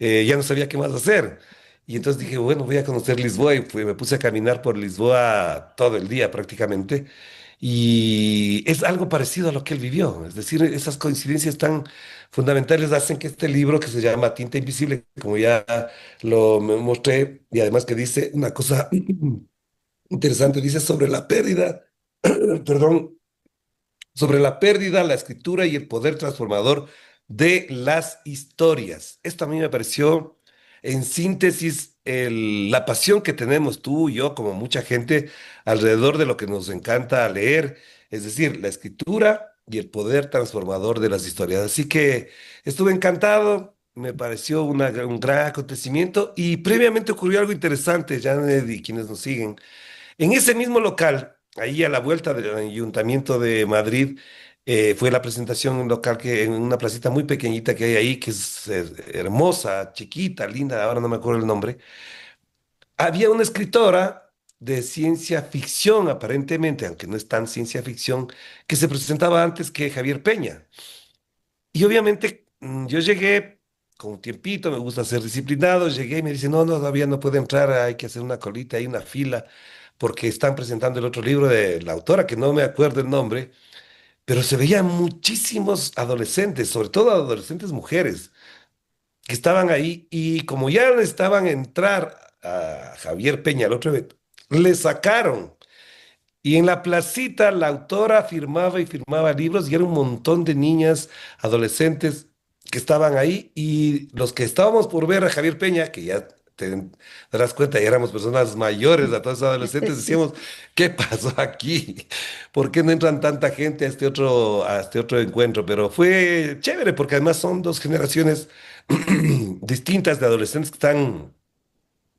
ya no sabía qué más hacer. Y entonces dije, bueno, voy a conocer Lisboa, y me puse a caminar por Lisboa todo el día prácticamente. y es algo parecido a lo que él vivió. Es decir, esas coincidencias tan fundamentales hacen que este libro que se llama Tinta Invisible, como ya lo mostré, y además que dice una cosa interesante, dice sobre la pérdida, perdón, sobre la pérdida, la escritura y el poder transformador de las historias. Esto a mí me pareció, en síntesis, la pasión que tenemos tú y yo, como mucha gente, alrededor de lo que nos encanta leer, es decir, la escritura y el poder transformador de las historias. Así que estuve encantado. Me pareció un gran acontecimiento y previamente ocurrió algo interesante, Janet y quienes nos siguen. En ese mismo local, ahí a la vuelta del Ayuntamiento de Madrid, fue la presentación en un local que en una placita muy pequeñita que hay ahí, que es hermosa, chiquita, linda, ahora no me acuerdo el nombre. Había una escritora de ciencia ficción, aparentemente, aunque no es tan ciencia ficción, que se presentaba antes que Javier Peña. Y obviamente yo llegué con un tiempito, me gusta ser disciplinado, llegué y me dice, no, no, todavía no puede entrar, hay que hacer una colita, hay una fila, porque están presentando el otro libro de la autora, que no me acuerdo el nombre, pero se veían muchísimos adolescentes, sobre todo adolescentes mujeres, que estaban ahí y como ya necesitaban entrar a Javier Peña el otro evento, le sacaron. Y en la placita la autora firmaba y firmaba libros y era un montón de niñas, adolescentes que estaban ahí y los que estábamos por ver a Javier Peña, que ya te darás cuenta, ya éramos personas mayores, a todos los adolescentes, Sí. decíamos, ¿qué pasó aquí? ¿Por qué no entran tanta gente a este otro encuentro? Pero fue chévere porque además son dos generaciones distintas de adolescentes que están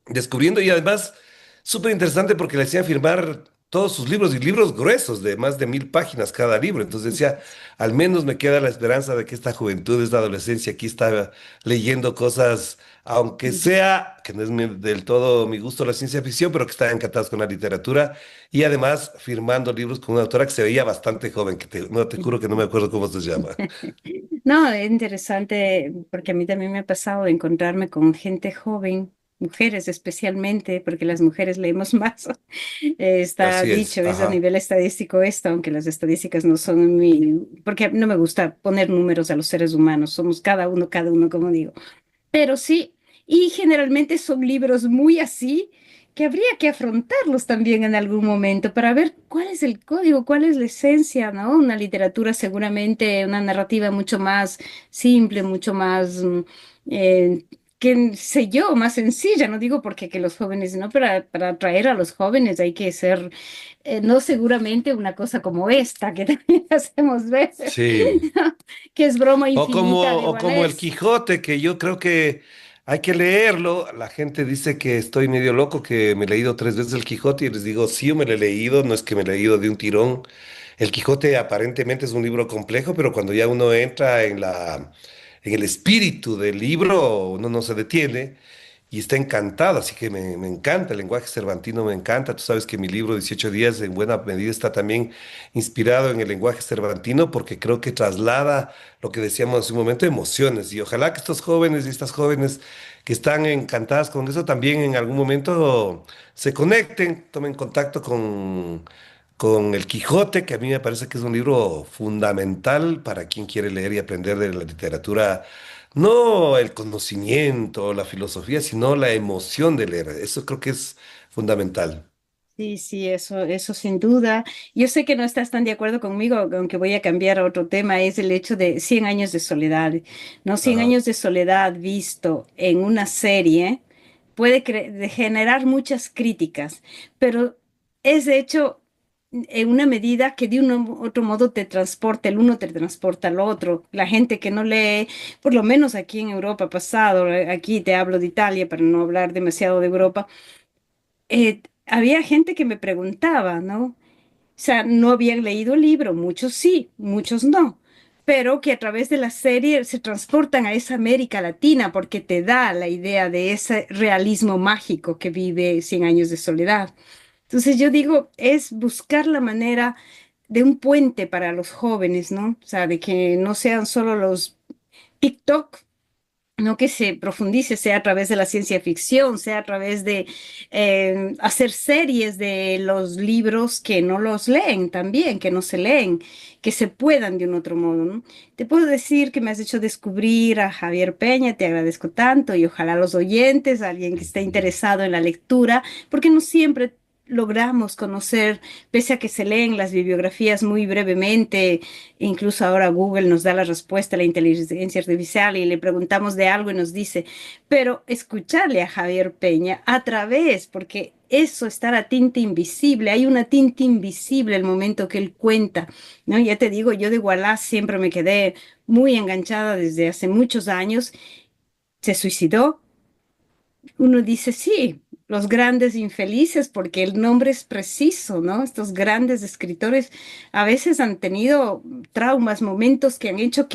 descubriendo y además súper interesante porque le hacían firmar todos sus libros y libros gruesos de más de 1000 páginas cada libro. Entonces decía, al menos me queda la esperanza de que esta juventud, esta adolescencia aquí está leyendo cosas, aunque sea, que no es del todo mi gusto la ciencia ficción, pero que están encantados con la literatura y además firmando libros con una autora que se veía bastante joven, no te juro que no me acuerdo cómo se llama. No, es interesante porque a mí también me ha pasado de encontrarme con gente joven, mujeres especialmente, porque las mujeres leemos más. Está Así es, dicho, es a ajá. nivel estadístico esto, aunque las estadísticas no son mi, porque no me gusta poner números a los seres humanos, somos cada uno, como digo. Pero sí, y generalmente son libros muy así que habría que afrontarlos también en algún momento para ver cuál es el código, cuál es la esencia, ¿no? Una literatura seguramente, una narrativa mucho más simple, mucho más, que sé yo, más sencilla, no digo porque que los jóvenes, no, para atraer a los jóvenes hay que ser, no seguramente una cosa como esta que también hacemos veces, Sí. que es broma infinita, O digo, como el Alex. Quijote, que yo creo que hay que leerlo. La gente dice que estoy medio loco, que me he leído 3 veces el Quijote y les digo, sí, yo me lo he leído, no es que me lo he leído de un tirón. El Quijote aparentemente es un libro complejo, pero cuando ya uno entra en el espíritu del libro, uno no se detiene y está encantado, así que me encanta, el lenguaje cervantino me encanta. Tú sabes que mi libro 18 días en buena medida está también inspirado en el lenguaje cervantino porque creo que traslada lo que decíamos hace un momento, emociones. Y ojalá que estos jóvenes y estas jóvenes que están encantadas con eso también en algún momento se conecten, tomen contacto con El Quijote, que a mí me parece que es un libro fundamental para quien quiere leer y aprender de la literatura. No el conocimiento, la filosofía, sino la emoción de leer. Eso creo que es fundamental. Sí, sí, eso sin duda. Yo sé que no estás tan de acuerdo conmigo, aunque voy a cambiar a otro tema, es el hecho de 100 años de soledad. ¿No? 100 Ajá. años de soledad visto en una serie puede generar muchas críticas, pero es de hecho en una medida que de un otro modo te transporta, el uno te transporta al otro. La gente que no lee, por lo menos aquí en Europa ha pasado, aquí te hablo de Italia para no hablar demasiado de Europa, había gente que me preguntaba, ¿no? O sea, no habían leído el libro, muchos sí, muchos no, pero que a través de la serie se transportan a esa América Latina porque te da la idea de ese realismo mágico que vive Cien años de soledad. Entonces yo digo, es buscar la manera de un puente para los jóvenes, ¿no? O sea, de que no sean solo los TikTok no que se profundice, sea a través de la ciencia ficción, sea a través de hacer series de los libros que no los leen también, que no se leen, que se puedan de un otro modo, ¿no? Te puedo decir que me has hecho descubrir a Javier Peña, te agradezco tanto y ojalá los oyentes, alguien que esté interesado en la lectura, porque no siempre logramos conocer, pese a que se leen las bibliografías muy brevemente, incluso ahora Google nos da la respuesta a la inteligencia artificial y le preguntamos de algo y nos dice, pero escucharle a Javier Peña a través, porque eso está la tinta invisible, hay una tinta invisible el momento que él cuenta, ¿no? Ya te digo, yo de Wallace siempre me quedé muy enganchada desde hace muchos años, se suicidó, uno dice, sí, los grandes infelices, porque el nombre es preciso, ¿no? Estos grandes escritores a veces han tenido traumas, momentos que han hecho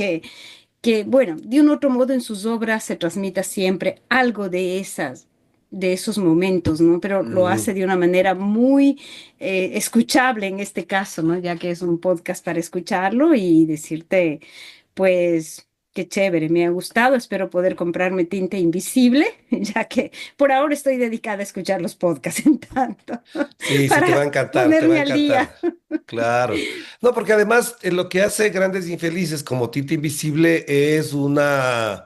bueno, de un otro modo en sus obras se transmita siempre algo de esos momentos, ¿no? Pero lo hace de una manera muy escuchable en este caso, ¿no? Ya que es un podcast para escucharlo y decirte, pues, qué chévere, me ha gustado, espero poder comprarme tinta invisible, ya que por ahora estoy dedicada a escuchar los podcasts en tanto, Sí, sí, te va a para encantar, te va a ponerme al día. encantar. Claro. No, porque además lo que hace Grandes Infelices como Tita Invisible es una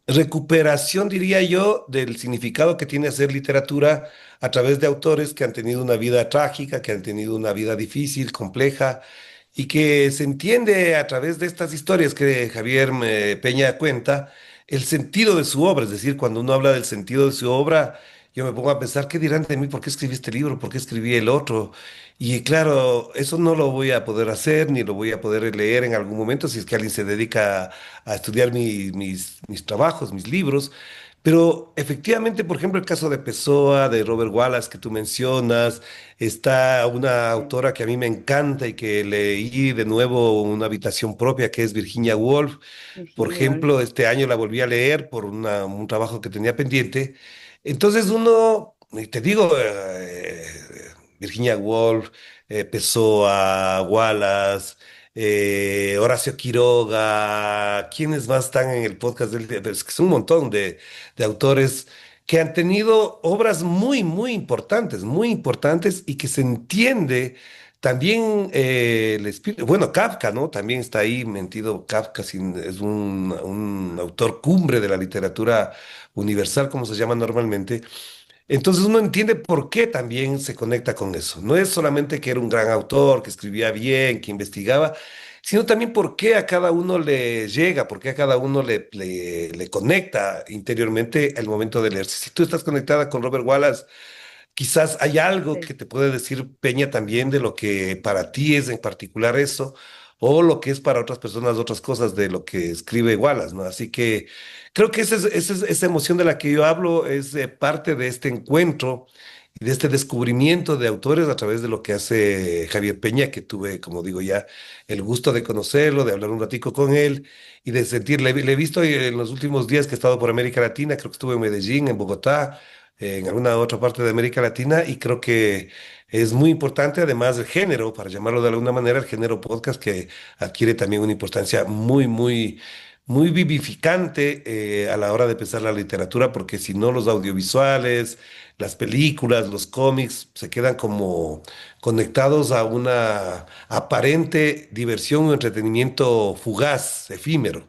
recuperación, diría yo, del significado que tiene hacer literatura a través de autores que han tenido una vida trágica, que han tenido una vida difícil, compleja, y que se entiende a través de estas historias que Javier Peña cuenta el sentido de su obra. Es decir, cuando uno habla del sentido de su obra, yo me pongo a pensar, ¿qué dirán de mí? ¿Por qué escribí este libro? ¿Por qué escribí el otro? Y claro, eso no lo voy a poder hacer, ni lo voy a poder leer en algún momento si es que alguien se dedica a estudiar mis trabajos, mis libros. Pero efectivamente, por ejemplo, el caso de Pessoa, de Robert Wallace que tú mencionas, está una autora que a mí me encanta y que leí de nuevo Una habitación propia, que es Virginia Woolf. Por Virginia Woolf. ejemplo, este año la volví a leer por un trabajo que tenía pendiente. Entonces uno, y te digo, Virginia Woolf, Pessoa, Wallace, Horacio Quiroga, ¿quiénes más están en el podcast del día? Pero es que es un montón de autores que han tenido obras muy importantes y que se entiende también el espíritu. Bueno, Kafka, ¿no? También está ahí metido Kafka, es un autor cumbre de la literatura universal, como se llama normalmente. Entonces uno entiende por qué también se conecta con eso. No es solamente que era un gran autor, que escribía bien, que investigaba, sino también por qué a cada uno le llega, por qué a cada uno le conecta interiormente el momento de leerse. Si tú estás conectada con Robert Wallace, quizás hay algo Sí. que te puede decir Peña también de lo que para ti es en particular eso, o lo que es para otras personas otras cosas de lo que escribe Wallace, ¿no? Así que creo que esa emoción de la que yo hablo es parte de este encuentro y de este descubrimiento de autores a través de lo que hace Javier Peña, que tuve, como digo ya, el gusto de conocerlo, de hablar un ratico con él y de sentirle. Le he visto en los últimos días que he estado por América Latina, creo que estuve en Medellín, en Bogotá, en alguna otra parte de América Latina, y creo que es muy importante, además del género, para llamarlo de alguna manera, el género podcast que adquiere también una importancia muy vivificante a la hora de pensar la literatura, porque si no los audiovisuales, las películas, los cómics se quedan como conectados a una aparente diversión o entretenimiento fugaz, efímero.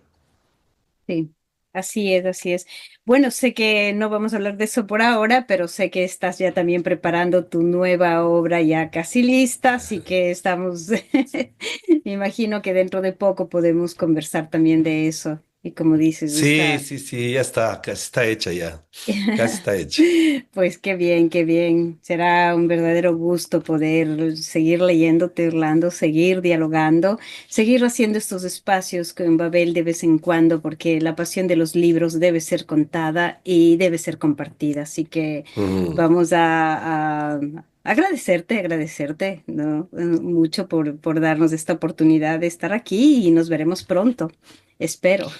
Sí, así es, así es. Bueno, sé que no vamos a hablar de eso por ahora, pero sé que estás ya también preparando tu nueva obra ya casi lista, así que estamos, me imagino que dentro de poco podemos conversar también de eso. Y como dices, Sí, está... sí, sí, ya está, casi está hecha ya, casi está hecha. Pues qué bien, qué bien. Será un verdadero gusto poder seguir leyéndote, Orlando, seguir dialogando, seguir haciendo estos espacios con Babel de vez en cuando, porque la pasión de los libros debe ser contada y debe ser compartida. Así que Ujú. vamos a agradecerte, ¿no? Mucho por darnos esta oportunidad de estar aquí y nos veremos pronto. Espero.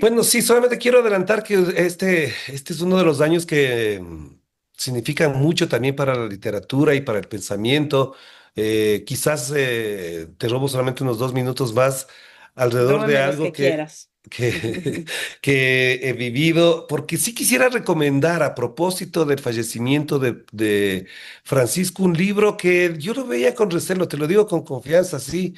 Bueno, sí, solamente quiero adelantar que este es uno de los años que significan mucho también para la literatura y para el pensamiento. Quizás te robo solamente unos 2 minutos más alrededor de Róbame los algo que quieras. que, que he vivido, porque sí quisiera recomendar a propósito del fallecimiento de Francisco un libro que yo lo veía con recelo, te lo digo con confianza, sí,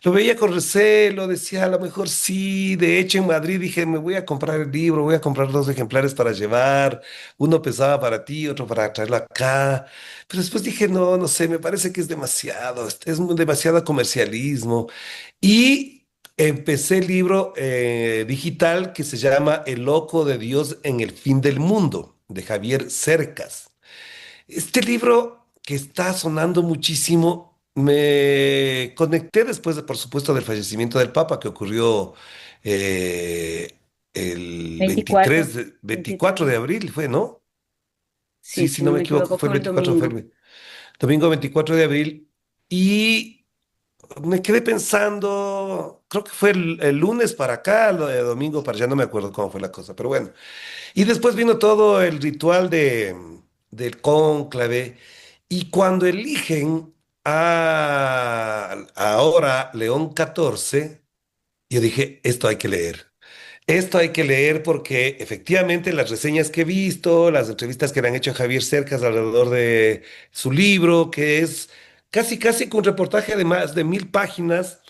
lo veía con recelo, decía a lo mejor sí, de hecho en Madrid dije, me voy a comprar el libro, voy a comprar 2 ejemplares para llevar, uno pesaba para ti, otro para traerlo acá, pero después dije, no, no sé, me parece que es demasiado, demasiado comercialismo. Y empecé el libro digital que se llama El loco de Dios en el fin del mundo, de Javier Cercas. Este libro que está sonando muchísimo, me conecté después, por supuesto, del fallecimiento del Papa que ocurrió eh, el 24, 24 23. de abril, fue, ¿no? Sí, Sí, si si no no me me equivoco, equivoco, fue el fue un 24, fue domingo. el domingo 24 de abril. Y me quedé pensando, creo que fue el lunes para acá, lo de domingo para allá, no me acuerdo cómo fue la cosa, pero bueno. Y después vino todo el ritual del cónclave, y cuando eligen ahora León XIV, yo dije, esto hay que leer. Esto hay que leer porque efectivamente las reseñas que he visto, las entrevistas que le han hecho a Javier Cercas alrededor de su libro, que es casi casi que un reportaje de más de 1000 páginas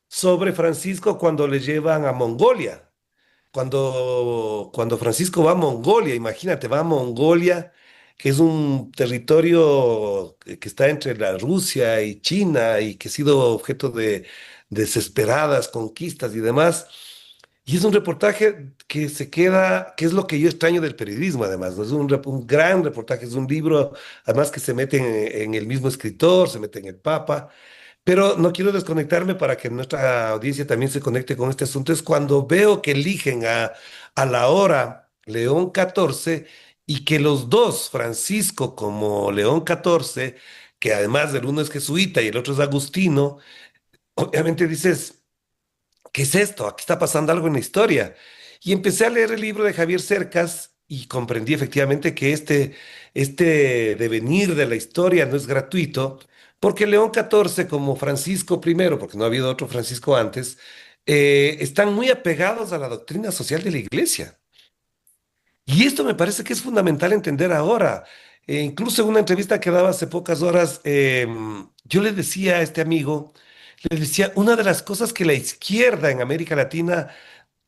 sobre Francisco cuando le llevan a Mongolia. Cuando Francisco va a Mongolia, imagínate, va a Mongolia, que es un territorio que está entre la Rusia y China y que ha sido objeto de desesperadas conquistas y demás. Y es un reportaje que se queda, que es lo que yo extraño del periodismo, además, ¿no? Es un gran reportaje, es un libro, además que se mete en el mismo escritor, se mete en el Papa. Pero no quiero desconectarme para que nuestra audiencia también se conecte con este asunto. Es cuando veo que eligen a la hora León XIV y que los dos, Francisco como León XIV, que además del uno es jesuita y el otro es agustino, obviamente dices, ¿qué es esto? Aquí está pasando algo en la historia. Y empecé a leer el libro de Javier Cercas y comprendí efectivamente que este devenir de la historia no es gratuito, porque León XIV, como Francisco I, porque no ha habido otro Francisco antes, están muy apegados a la doctrina social de la Iglesia. Y esto me parece que es fundamental entender ahora. Incluso en una entrevista que daba hace pocas horas, yo le decía a este amigo, le decía, una de las cosas que la izquierda en América Latina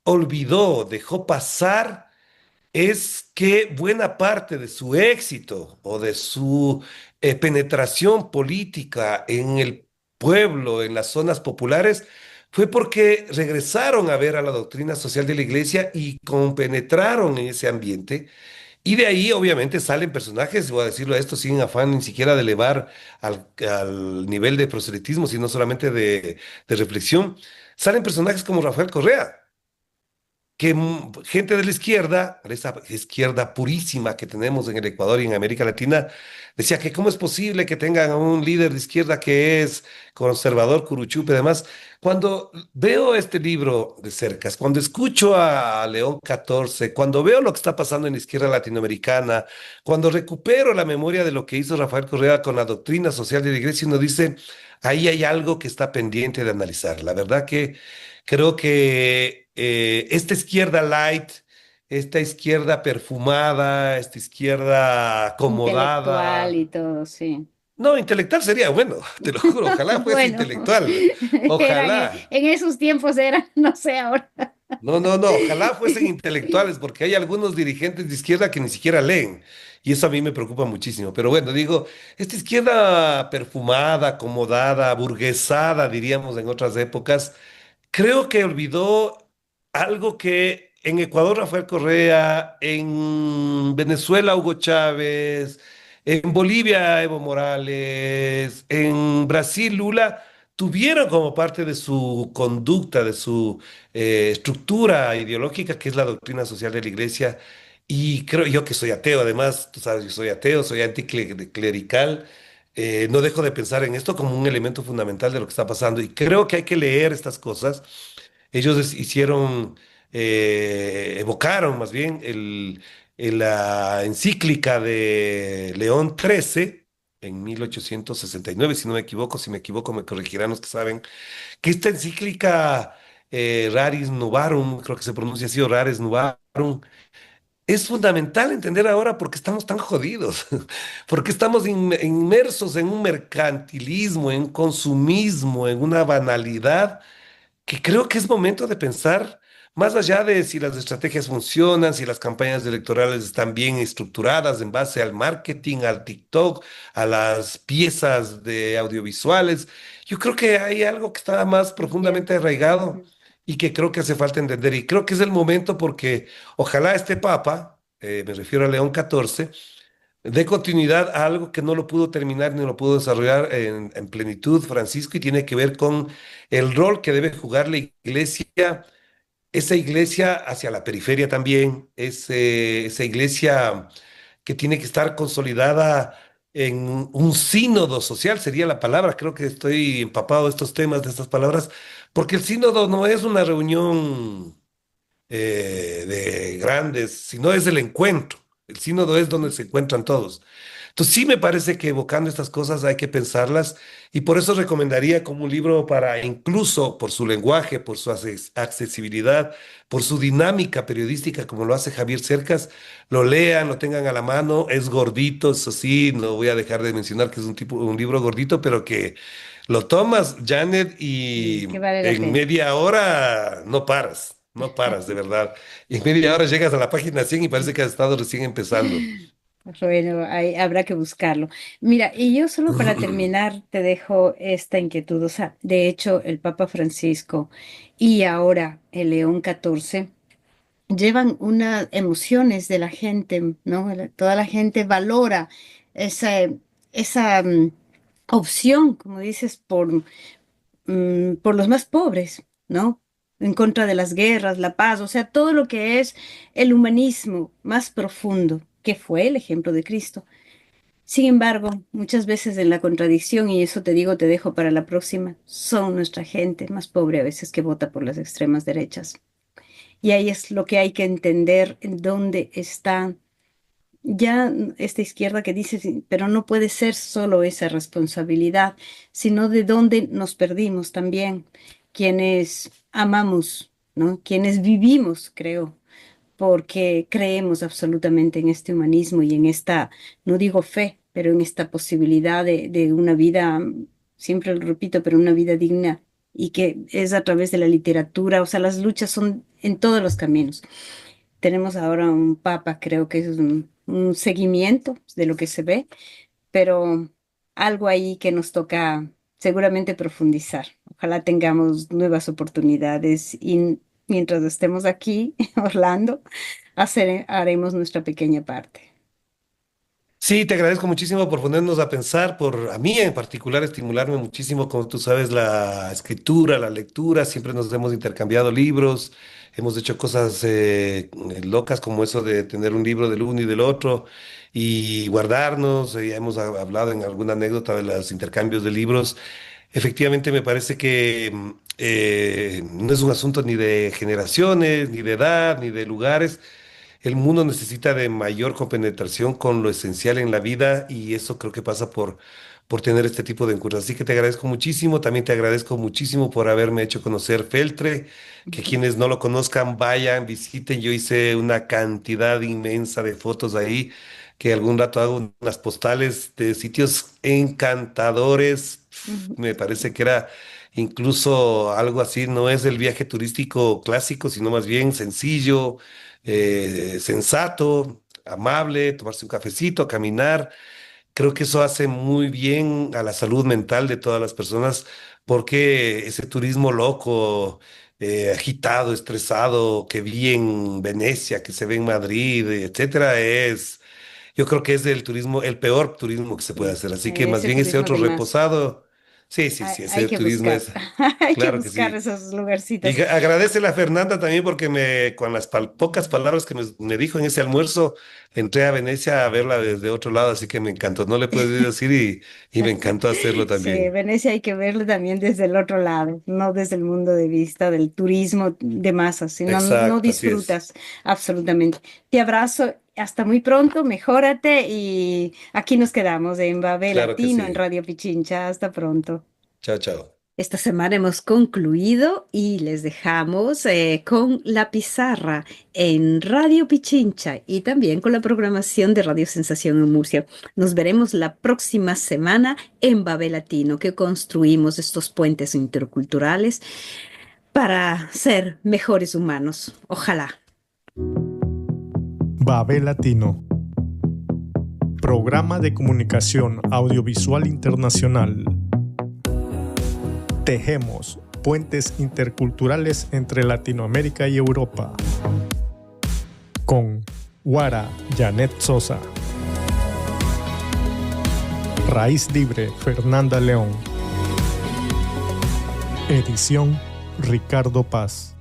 olvidó, dejó pasar, es que buena parte de su éxito o de su penetración política en el pueblo, en las zonas populares, fue porque regresaron a ver a la doctrina social de la iglesia y compenetraron en ese ambiente. Y de ahí, obviamente, salen personajes, voy a decirlo esto sin afán ni siquiera de elevar al nivel de proselitismo, sino solamente de reflexión. Salen personajes como Rafael Correa, que gente de la izquierda, de esa izquierda purísima que tenemos en el Ecuador y en América Latina, decía que cómo es posible que tengan a un líder de izquierda que es conservador, curuchupe y demás. Cuando veo este libro de cerca, cuando escucho a León XIV, cuando veo lo que está pasando en la izquierda latinoamericana, cuando recupero la memoria de lo que hizo Rafael Correa con la doctrina social de la iglesia, uno dice, ahí hay algo que está pendiente de analizar. La verdad que creo que esta izquierda light, esta izquierda perfumada, esta izquierda Intelectual acomodada. y todo, sí. No, intelectual sería bueno, te lo juro, ojalá fuese Bueno, intelectual. eran, Ojalá. en esos tiempos eran, no sé ahora. No, no, no, ojalá fuesen intelectuales, porque hay algunos dirigentes de izquierda que ni siquiera leen. Y eso a mí me preocupa muchísimo. Pero bueno, digo, esta izquierda perfumada, acomodada, burguesada, diríamos en otras épocas, creo que olvidó algo que en Ecuador Rafael Correa, en Venezuela Hugo Chávez, en Bolivia Evo Morales, en Brasil Lula tuvieron como parte de su conducta, de su estructura ideológica, que es la doctrina social de la Iglesia. Y creo yo que soy ateo, además, tú sabes, yo soy ateo, soy anticlerical. No dejo de pensar en esto como un elemento fundamental de lo que está pasando y creo que hay que leer estas cosas. Ellos hicieron, evocaron más bien la encíclica de León XIII en 1869, si no me equivoco, si me equivoco me corregirán los que saben, que esta encíclica Raris Novarum, creo que se pronuncia así, o Rares Novarum. Es fundamental entender ahora por qué estamos tan jodidos, porque estamos inmersos en un mercantilismo, en un consumismo, en una banalidad que creo que es momento de pensar, más allá de si las estrategias funcionan, si las campañas electorales están bien estructuradas en base al marketing, al TikTok, a las piezas de audiovisuales. Yo creo que hay algo que está más profundamente Entiendo. arraigado Ujú. y que creo que hace falta entender. Y creo que es el momento porque ojalá este Papa, me refiero a León XIV, dé continuidad a algo que no lo pudo terminar ni lo pudo desarrollar en plenitud Francisco y tiene que ver con el rol que debe jugar la iglesia, esa iglesia hacia la periferia también, esa iglesia que tiene que estar consolidada en un sínodo social, sería la palabra. Creo que estoy empapado de estos temas, de estas palabras, porque el sínodo no es una reunión de grandes, sino es el encuentro. El sínodo es donde se encuentran todos. Entonces sí me parece que evocando estas cosas hay que pensarlas y por eso recomendaría como un libro para incluso por su lenguaje, por su accesibilidad, por su dinámica periodística como lo hace Javier Cercas, lo lean, lo tengan a la mano, es gordito, eso sí, no voy a dejar de mencionar que es un libro gordito, pero que lo tomas, Janet, Y y que vale la en pena. media hora no paras. No paras, de verdad. Y en media hora llegas a la página 100 y parece que has estado recién empezando. Bueno, habrá que buscarlo. Mira, y yo solo para terminar te dejo esta inquietud. O sea, de hecho, el Papa Francisco y ahora el León XIV llevan unas emociones de la gente, ¿no? Toda la gente valora esa, esa opción, como dices, por los más pobres, ¿no? En contra de las guerras, la paz, o sea, todo lo que es el humanismo más profundo, que fue el ejemplo de Cristo. Sin embargo, muchas veces en la contradicción, y eso te digo, te dejo para la próxima, son nuestra gente más pobre a veces que vota por las extremas derechas. Y ahí es lo que hay que entender, en dónde está ya esta izquierda que dice, "Sí, pero no puede ser solo esa responsabilidad, sino de dónde nos perdimos también, quienes amamos, ¿no? Quienes vivimos, creo, porque creemos absolutamente en este humanismo y en esta, no digo fe, pero en esta posibilidad de una vida, siempre lo repito, pero una vida digna y que es a través de la literatura, o sea, las luchas son en todos los caminos. Tenemos ahora un papa, creo que es un seguimiento de lo que se ve, pero algo ahí que nos toca seguramente profundizar. Ojalá tengamos nuevas oportunidades y mientras estemos aquí, Orlando, haremos nuestra pequeña parte. Sí, te agradezco muchísimo por ponernos a pensar, por a mí en particular estimularme muchísimo, como tú sabes, la escritura, la lectura, siempre nos hemos intercambiado libros, hemos hecho cosas locas como eso de tener un libro del uno y del otro y guardarnos, ya hemos hablado en alguna anécdota de los intercambios de libros. Efectivamente, me parece que no es un asunto ni de generaciones, ni de edad, ni de lugares. El mundo necesita de mayor compenetración con lo esencial en la vida y eso creo que pasa por tener este tipo de encuentros. Así que te agradezco muchísimo, también te agradezco muchísimo por haberme hecho conocer Feltre, que quienes no lo conozcan vayan, visiten. Yo hice una cantidad inmensa de fotos ahí, que algún rato hago unas postales de sitios encantadores. Ujú. Me parece que era incluso algo así, no es el viaje turístico clásico, sino más bien sencillo, sensato, amable, tomarse un cafecito, caminar. Creo que eso hace muy bien a la salud mental de todas las personas porque ese turismo loco, agitado, estresado, que vi en Venecia, que se ve en Madrid, etcétera, yo creo que es el turismo, el peor turismo que se puede Sí, hacer. Así que más ese bien ese turismo otro de masas. reposado, sí, sí, sí, Hay ese que turismo buscar, es, hay que claro que buscar sí. esos Y lugarcitos. agradece a Fernanda también porque con las pocas palabras que me dijo en ese almuerzo, entré a Venecia a verla desde otro lado, así que me encantó. No le puedo decir y me encantó hacerlo Sí, también. Venecia hay que verlo también desde el otro lado, no desde el mundo de vista del turismo de masas, sino no Exacto, así es. disfrutas absolutamente. Te abrazo, hasta muy pronto, mejórate y aquí nos quedamos en Babel Claro que Latino, en sí. Radio Pichincha. Hasta pronto. Chao, chao. Esta semana hemos concluido y les dejamos con la pizarra en Radio Pichincha y también con la programación de Radio Sensación en Murcia. Nos veremos la próxima semana en Babel Latino, que construimos estos puentes interculturales para ser mejores humanos. Ojalá. Babel Latino. Programa de comunicación audiovisual internacional. Tejemos puentes interculturales entre Latinoamérica y Europa. Con Guara Janet Sosa. Raíz Libre Fernanda León. Edición Ricardo Paz.